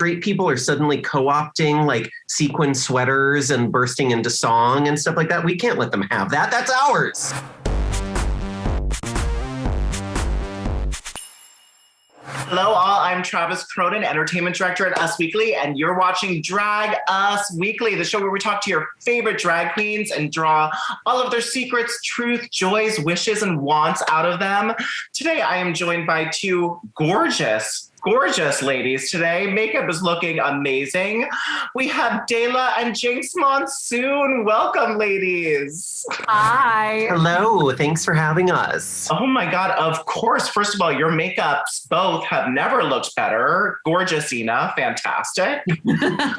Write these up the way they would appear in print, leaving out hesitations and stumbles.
straight people are suddenly co-opting like sequin sweaters and bursting into song and stuff like that. We can't let them have that. That's ours. Hello all, I'm Travis Cronin, Entertainment Director at Us Weekly, and you're watching Drag Us Weekly, the show where we talk to your favorite drag queens and draw all of their secrets, truth, joys, wishes, and wants out of them. Today I am joined by two gorgeous ladies today. Makeup is looking amazing. We have DeLa and Jinkx Monsoon. Welcome, ladies. Hi. Hello. Thanks for having us. Oh my God, of course. First of all, your makeups both have never looked better. Gorgeous, Ina. Fantastic.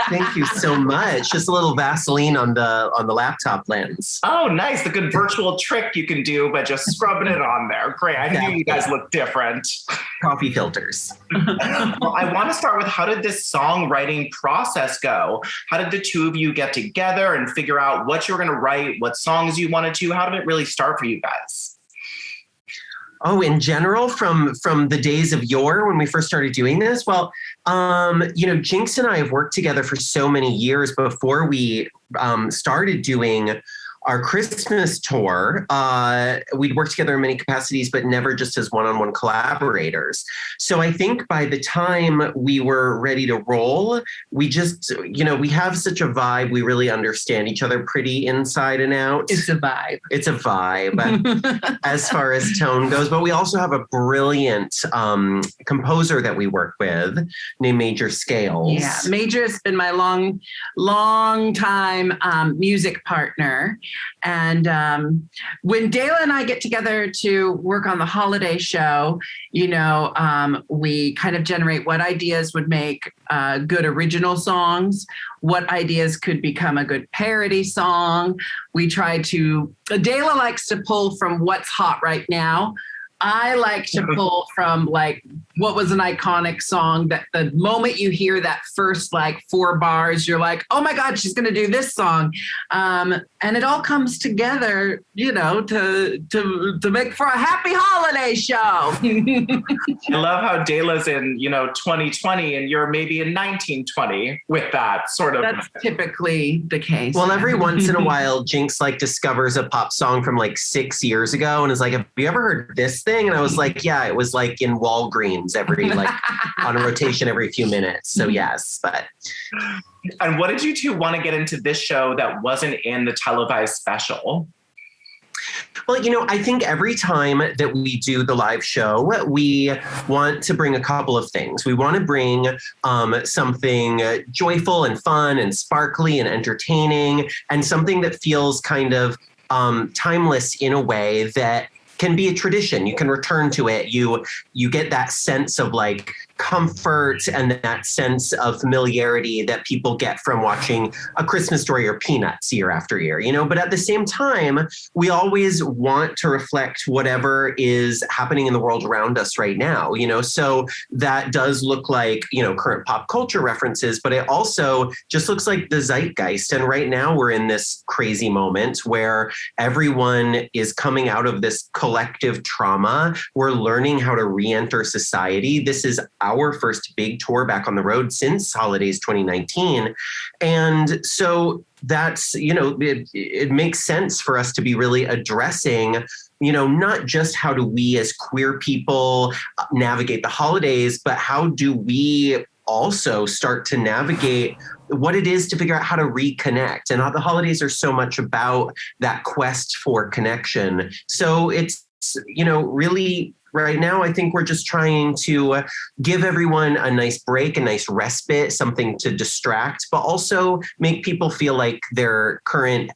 Thank you so much. Just a little Vaseline on the laptop lens. Oh, nice. The good virtual trick you can do, but just scrubbing it on there. Great. I knew you guys look different. Coffee filters. Well, I want to start with, how did this songwriting process go? How did the two of you get together and figure out what you were going to write, what songs you wanted to? How did it really start for you guys? Oh, in general, from the days of yore when we first started doing this? Well, Jinkx and I have worked together for so many years before we started doing our Christmas tour. We'd worked together in many capacities, but never just as one-on-one collaborators. So I think by the time we were ready to roll, we just, we have such a vibe. We really understand each other pretty inside and out. It's a vibe. It's a vibe as far as tone goes. But we also have a brilliant composer that we work with named Major Scales. Yeah, Major has been my long time music partner. And when DeLa and I get together to work on the holiday show, we kind of generate what ideas would make good original songs, what ideas could become a good parody song. We try to, DeLa likes to pull from what's hot right now. I like to pull from like what was an iconic song that the moment you hear that first like 4 bars, you're like, oh my God, she's going to do this song. And it all comes together, to make for a happy holiday show. I love how DeLa's in, 2020 and you're maybe in 1920 with that sort of. That's typically the case. Well, every once in a while, Jinkx like discovers a pop song from like 6 years ago and is like, have you ever heard this thing? And I was like, yeah, it was like in Walgreens on a rotation every few minutes. So yes, but. And what did you two want to get into this show that wasn't in the televised special? Well, I think every time that we do the live show, we want to bring a couple of things. We want to bring something joyful and fun and sparkly and entertaining, and something that feels kind of timeless in a way that can be a tradition. You can return to it. You get that sense of like comfort and that sense of familiarity that people get from watching A Christmas Story or Peanuts year after year, But at the same time, we always want to reflect whatever is happening in the world around us right now, So that does look like, current pop culture references, but it also just looks like the zeitgeist. And right now we're in this crazy moment where everyone is coming out of this collective trauma. We're learning how to re-enter society. This is our first big tour back on the road since holidays 2019. And so that's, it makes sense for us to be really addressing, not just how do we as queer people navigate the holidays, but how do we also start to navigate what it is to figure out how to reconnect. And how the holidays are so much about that quest for connection. So it's, really right now, I think we're just trying to give everyone a nice break, a nice respite, something to distract, but also make people feel like their current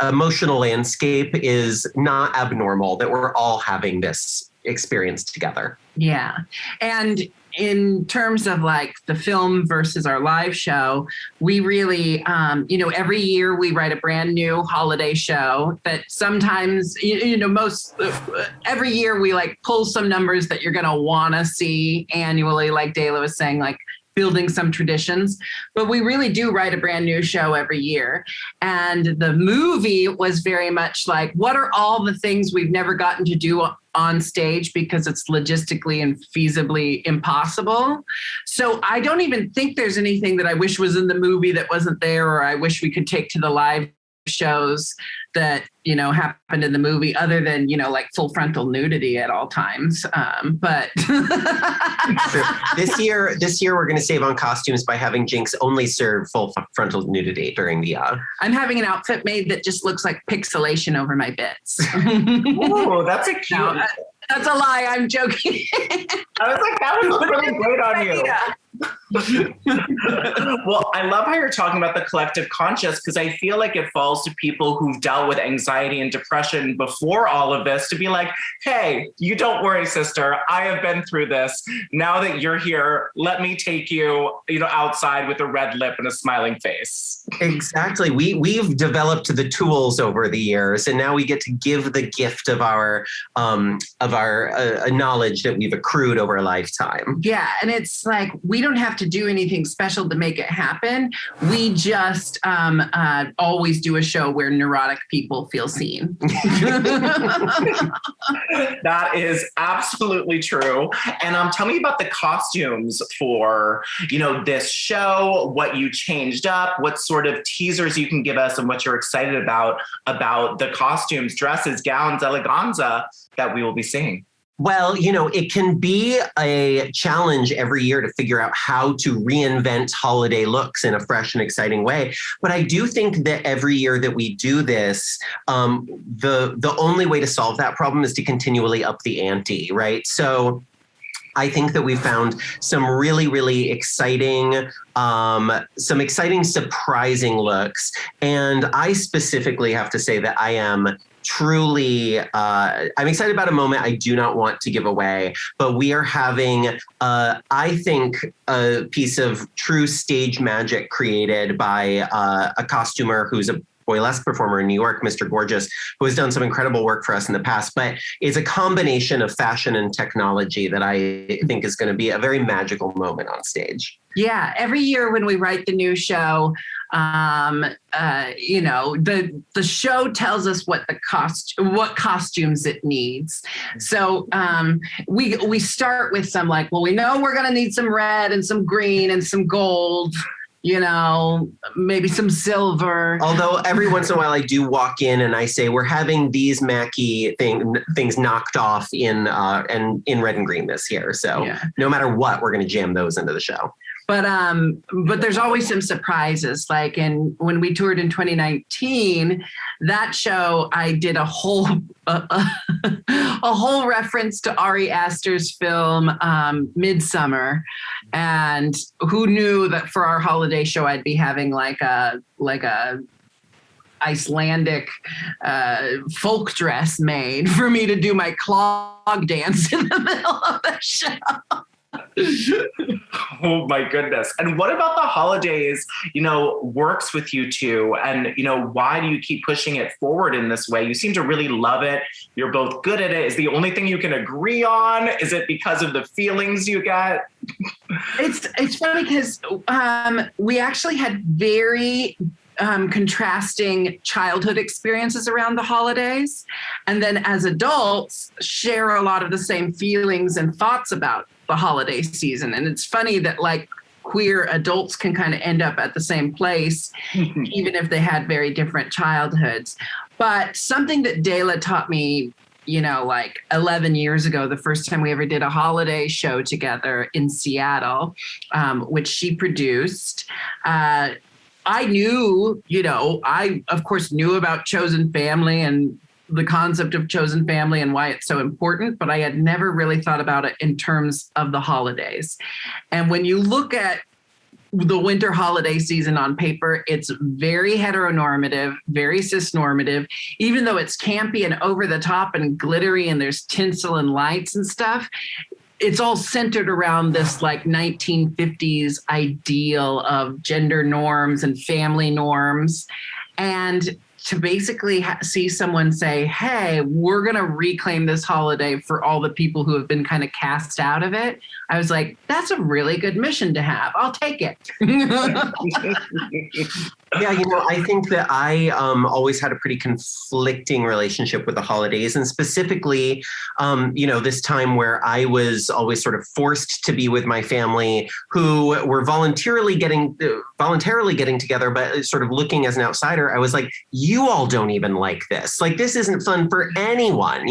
emotional landscape is not abnormal, that we're all having this experience together. Yeah. And in terms of like the film versus our live show, we really, every year we write a brand new holiday show that sometimes, every year we like pull some numbers that you're going to want to see annually. Like DeLa was saying, like building some traditions, but we really do write a brand new show every year. And the movie was very much like, what are all the things we've never gotten to do on stage because it's logistically and feasibly impossible? So I don't even think there's anything that I wish was in the movie that wasn't there, or I wish we could take to the live shows that, you know, happened in the movie, other than, you know, like full frontal nudity at all times. But this year we're going to save on costumes by having Jinkx only serve full frontal nudity during the. I'm having an outfit made that just looks like pixelation over my bits. Oh, that's a cute. No, that's a lie. I'm joking. I was like, that would look really great on you. Well, I love how you're talking about the collective conscious, because I feel like it falls to people who've dealt with anxiety and depression before all of this to be like, hey, you don't worry, sister. I have been through this. Now that you're here, let me take you, you know, outside with a red lip and a smiling face. Exactly. We've developed the tools over the years, and now we get to give the gift of our knowledge that we've accrued over a lifetime. Yeah, and it's like, we don't have to do anything special to make it happen. We just always do a show where neurotic people feel seen. That is absolutely true. And tell me about the costumes for, you know, this show, what you changed up, what sort of teasers you can give us, and what you're excited about the costumes, dresses, gowns, eleganza that we will be seeing. Well, you know, it can be a challenge every year to figure out how to reinvent holiday looks in a fresh and exciting way. But I do think that every year that we do this, the only way to solve that problem is to continually up the ante, right? So I think that we found some really, really exciting, surprising looks. And I specifically have to say that I am truly, I'm excited about a moment I do not want to give away, but we are having, I think, a piece of true stage magic created by a costumer who's a burlesque performer in New York, Mr. Gorgeous, who has done some incredible work for us in the past, but it's a combination of fashion and technology that I think is going to be a very magical moment on stage. Yeah, every year when we write the new show, you know, the show tells us what what costumes it needs. So we start with some like, well, we know we're going to need some red and some green and some gold, you know, maybe some silver. Although every once in a while I do walk in and I say, we're having these Mackie things knocked off in red and green this year. So no matter what, we're going to jam those into the show. But there's always some surprises. Like when we toured in 2019, that show I did a whole reference to Ari Aster's film Midsummer, and who knew that for our holiday show I'd be having like a Icelandic folk dress made for me to do my clog dance in the middle of the show. Oh my goodness. And what about the holidays, you know, works with you two? And, you know, why do you keep pushing it forward in this way? You seem to really love it. You're both good at it. Is the only thing you can agree on? Is it because of the feelings you get? It's funny because we actually had very contrasting childhood experiences around the holidays. And then as adults share a lot of the same feelings and thoughts about the holiday season. And it's funny that like queer adults can kind of end up at the same place, even if they had very different childhoods. But something that DeLa taught me, you know, like 11 years ago, the first time we ever did a holiday show together in Seattle, which she produced, I knew, you know, I of course knew about chosen family and the concept of chosen family and why it's so important, but I had never really thought about it in terms of the holidays. And when you look at the winter holiday season on paper, it's very heteronormative, very cisnormative, even though it's campy and over the top and glittery and there's tinsel and lights and stuff. It's all centered around this like 1950s ideal of gender norms and family norms. And to basically see someone say, hey, we're going to reclaim this holiday for all the people who have been kind of cast out of it. I was like, that's a really good mission to have. I'll take it. Yeah, I think that I always had a pretty conflicting relationship with the holidays, and specifically, this time where I was always sort of forced to be with my family, who were voluntarily getting together, but sort of looking as an outsider. I was like, you all don't even like this. Like, this isn't fun for anyone,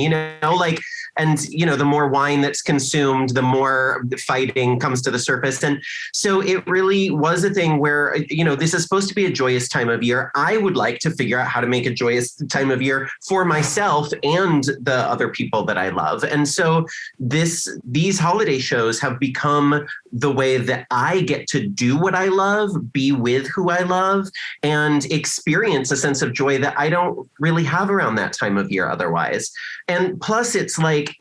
and the more wine that's consumed, the more fighting comes to the surface. And so it really was a thing where, this is supposed to be a joyous time of year. I would like to figure out how to make a joyous time of year for myself and the other people that I love. And so these holiday shows have become the way that I get to do what I love, be with who I love, and experience a sense of joy that I don't really have around that time of year otherwise. And plus, it's like,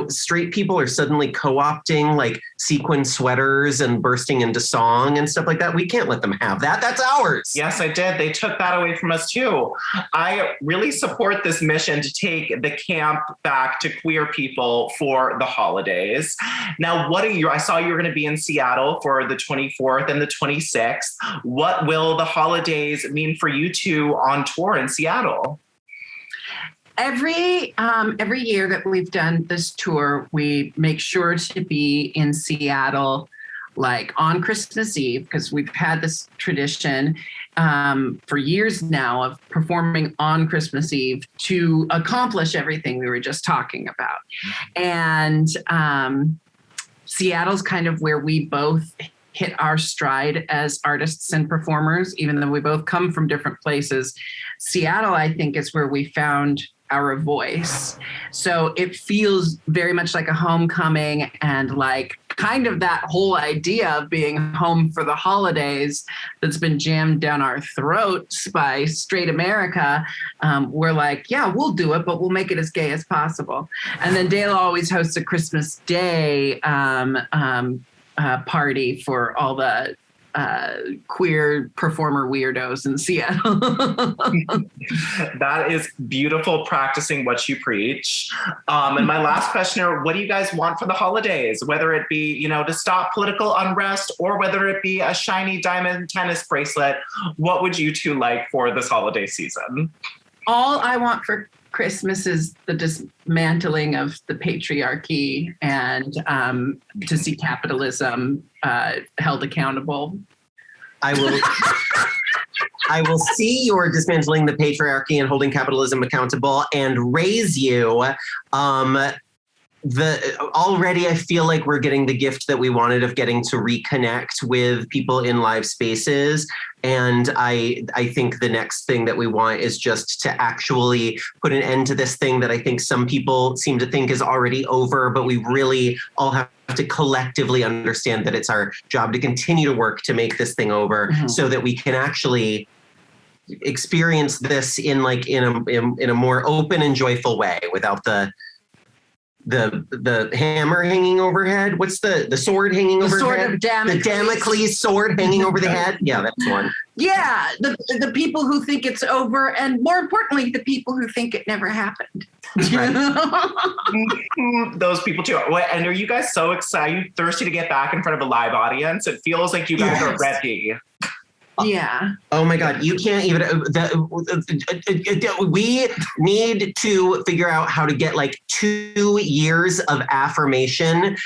straight people are suddenly co-opting like sequin sweaters and bursting into song and stuff like that. We can't let them have that. That's ours. Yes, I did. They took that away from us too. I really support this mission to take the camp back to queer people for the holidays. Now, I saw you were going to be in Seattle for the 24th and the 26th. What will the holidays mean for you two on tour in Seattle? Every year that we've done this tour, we make sure to be in Seattle, like on Christmas Eve, because we've had this tradition for years now of performing on Christmas Eve to accomplish everything we were just talking about. And Seattle's kind of where we both hit our stride as artists and performers, even though we both come from different places. Seattle, I think, is where we found our voice. So it feels very much like a homecoming, and like kind of that whole idea of being home for the holidays that's been jammed down our throats by straight America. We're like, yeah, we'll do it, but we'll make it as gay as possible. And then DeLa always hosts a Christmas Day party for all the queer performer weirdos in Seattle. That is beautiful, practicing what you preach. And my last question are, what do you guys want for the holidays? Whether it be, to stop political unrest, or whether it be a shiny diamond tennis bracelet, what would you two like for this holiday season? All I want for Christmas is the dismantling of the patriarchy and to see capitalism held accountable. I will see your dismantling the patriarchy and holding capitalism accountable, and raise you. Already I feel like we're getting the gift that we wanted of getting to reconnect with people in live spaces. And I think the next thing that we want is just to actually put an end to this thing that I think some people seem to think is already over, but we really all have to collectively understand that it's our job to continue to work to make this thing over, so that we can actually experience this in a more open and joyful way, without the hammer hanging overhead. What's the sword hanging overhead? Sword of Damocles. The Damocles sword hanging over the head. Yeah, that's one. Yeah, the people who think it's over, and more importantly, the people who think it never happened. Those people too. And are you guys so excited? Are you thirsty to get back in front of a live audience? It feels like you guys are ready. Yeah. Oh my God. You can't even, we need to figure out how to get like 2 years of affirmation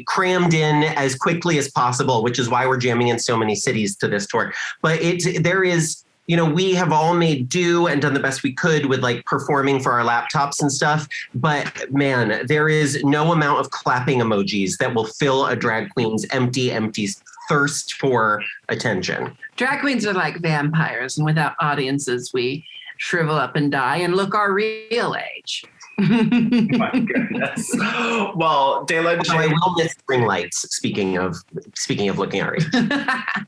crammed in as quickly as possible, which is why we're jamming in so many cities to this tour. But there is, we have all made do and done the best we could with like performing for our laptops and stuff. But man, there is no amount of clapping emojis that will fill a drag queen's empty thirst for attention. Drag queens are like vampires, and without audiences, we shrivel up and die and look our real age. My goodness. Well, DeLa, I will miss spring lights. Speaking of looking at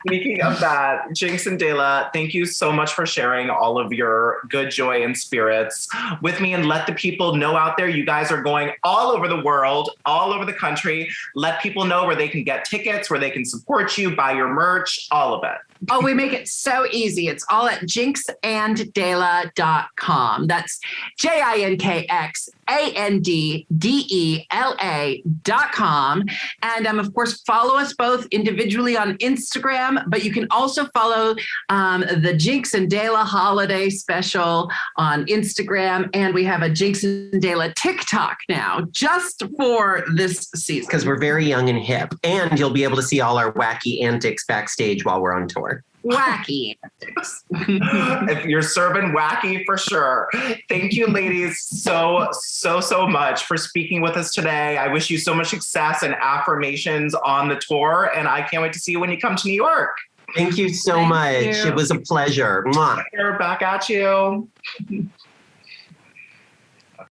Speaking of that, Jinkx and DeLa, thank you so much for sharing all of your good joy and spirits with me, and let the people know out there, you guys are going all over the world, all over the country. Let people know where they can get tickets, where they can support you, buy your merch, all of it. Oh, we make it so easy. It's all at jinxanddela.com. That's JINKXANDDELA.com. And of course, follow us both individually on Instagram, but you can also follow the Jinkx and DeLa holiday special on Instagram. And we have a Jinkx and DeLa TikTok now, just for this season. Because we're very young and hip. And you'll be able to see all our wacky antics backstage while we're on tour. Wacky antics. If you're serving wacky, for sure. Thank you, ladies, so much for speaking with us today. I wish you so much success and affirmations on the tour, and I can't wait to see you when you come to New York. Thank you so much. You. It was a pleasure. Mwah. Back at you.